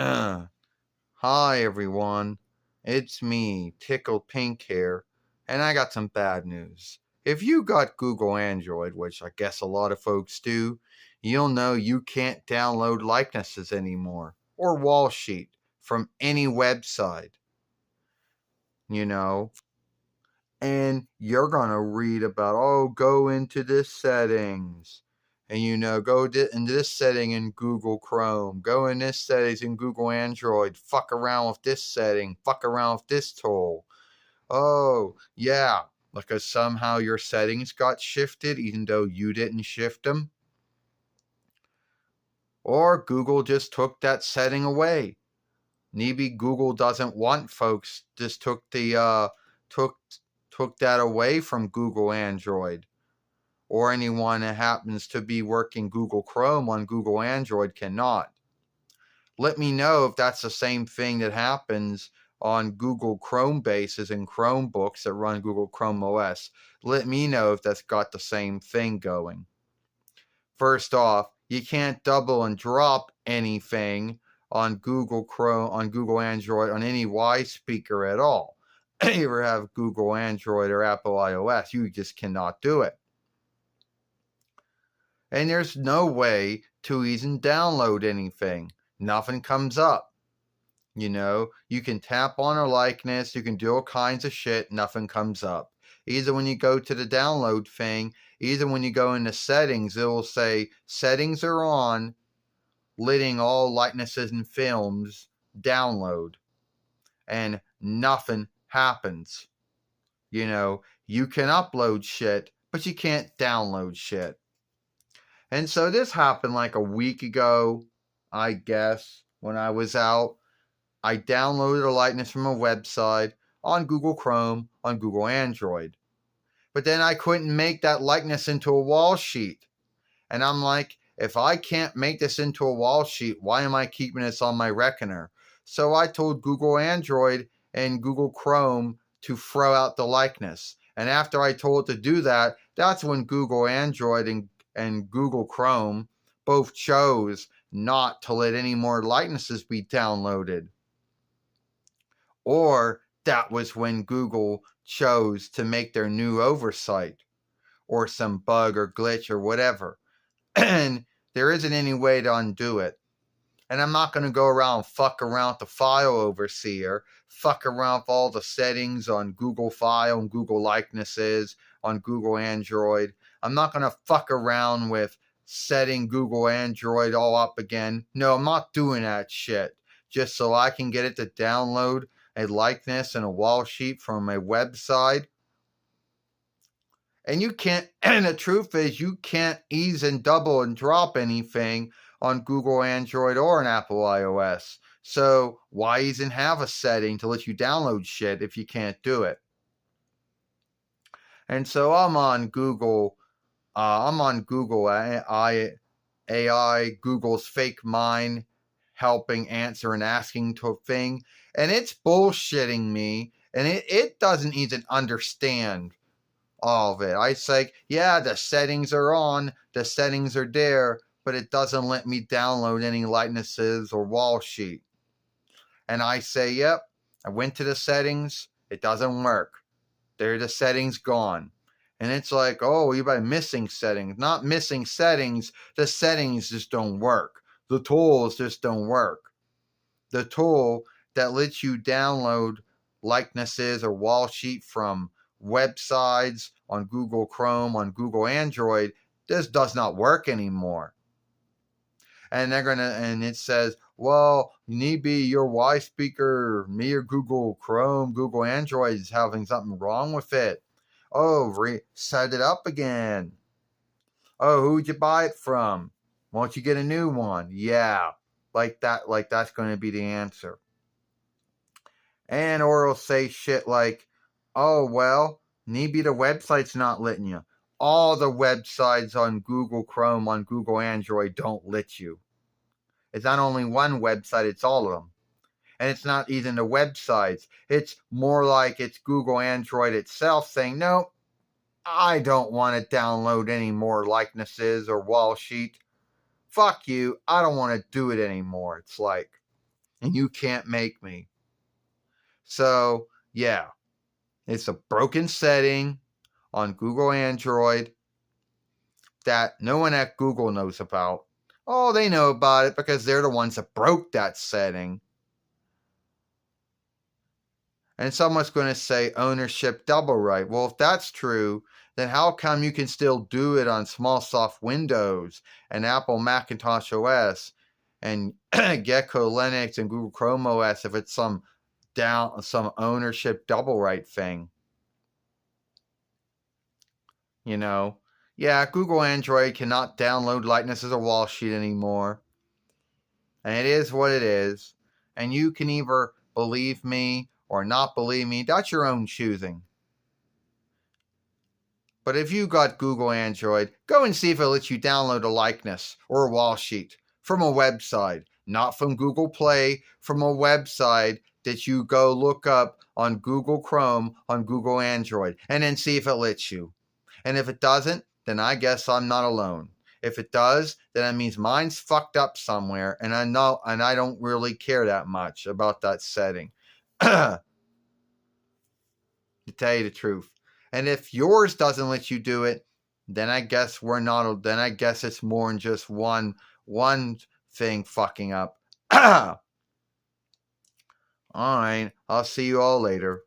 Hi everyone, it's me, Tickled Pink here, and I got some bad news. If you got Google Android, which I guess a lot of folks do, you'll know you can't download likenesses anymore, or wall sheet, from any website, you know, and you're gonna read about, oh, go into this settings. And go into this setting in Google Chrome, go in this settings in Google Android, fuck around with this setting, fuck around with this tool. Oh, yeah, because somehow your settings got shifted even though you didn't shift them. Or Google just took that setting away. Maybe Google doesn't want folks, just took took that away from Google Android. Or anyone that happens to be working Google Chrome on Google Android cannot. Let me know if that's the same thing that happens on Google Chrome bases and Chromebooks that run Google Chrome OS. Let me know if that's got the same thing going. First off, you can't double and drop anything on Google Chrome, on Google Android, on any Y speaker at all. You ever have Google Android or Apple iOS, you just cannot do it. And there's no way to even download anything. Nothing comes up. You can tap on a likeness, you can do all kinds of shit, nothing comes up. Either when you go to the download thing, either when you go into settings, it will say settings are on, letting all likenesses and films download. And nothing happens. You can upload shit, but you can't download shit. And so this happened like a week ago, I guess, when I was out. I downloaded a likeness from a website on Google Chrome on Google Android. But then I couldn't make that likeness into a wall sheet. And I'm like, if I can't make this into a wall sheet, why am I keeping this on my Reckoner? So I told Google Android and Google Chrome to throw out the likeness. And after I told it to do that, that's when Google Android and Google Chrome both chose not to let any more likenesses be downloaded. Or that was when Google chose to make their new oversight or some bug or glitch or whatever. And there isn't any way to undo it. And I'm not going to go around fuck around with the file overseer, fuck around with all the settings on Google File and Google Likenesses on Google Android. I'm not going to fuck around with setting Google Android all up again. No, I'm not doing that shit just so I can get it to download a likeness and a wall sheet from a website. And you can't, and the truth is, you can't ease and double and drop anything on Google Android or an Apple iOS. So why even have a setting to let you download shit if you can't do it? And so I'm on Google AI, Google's fake mind, helping answer and asking to a thing, and it's bullshitting me, and it doesn't even understand all of it. I say, yeah, the settings are on, the settings are there, but it doesn't let me download any likenesses or wall sheet. And I say, yep, I went to the settings, it doesn't work. There, the settings gone. And it's like, oh, you're by missing settings. Not missing settings, the settings just don't work. The tools just don't work. The tool that lets you download likenesses or wall sheet from websites on Google Chrome, on Google Android, this does not work anymore. And it says, well, need be your Y speaker, me or Google Chrome, Google Android is having something wrong with it. Oh, set it up again. Oh, who'd you buy it from? Why don't you get a new one? Yeah, like that's going to be the answer. And or it'll say shit like, oh, well, maybe the website's not letting you. All the websites on Google Chrome, on Google Android don't let you. It's not only one website, it's all of them. And it's not even the websites. It's more like it's Google Android itself saying, no, I don't want to download any more likenesses or wall sheet. Fuck you. I don't want to do it anymore. It's like, and you can't make me. So, yeah, it's a broken setting on Google Android that no one at Google knows about. Oh, they know about it because they're the ones that broke that setting. And someone's going to say ownership double right. Well, if that's true, then how come you can still do it on Smallsoft Windows and Apple Macintosh OS and Gecko Linux and Google Chrome OS if it's some ownership double right thing? You know, yeah, Google Android cannot download likeness as a wall sheet anymore. And it is what it is. And you can either believe me or not believe me. That's your own choosing. But if you got Google Android, go and see if it lets you download a likeness or a wall sheet from a website, not from Google Play, from a website that you go look up on Google Chrome on Google Android, and then see if it lets you. And if it doesn't, then I guess I'm not alone. If it does, then that means mine's fucked up somewhere, and I don't really care that much about that setting. To tell you the truth. And if yours doesn't let you do it, then I guess it's more than just one thing fucking up. All right, I'll see you all later.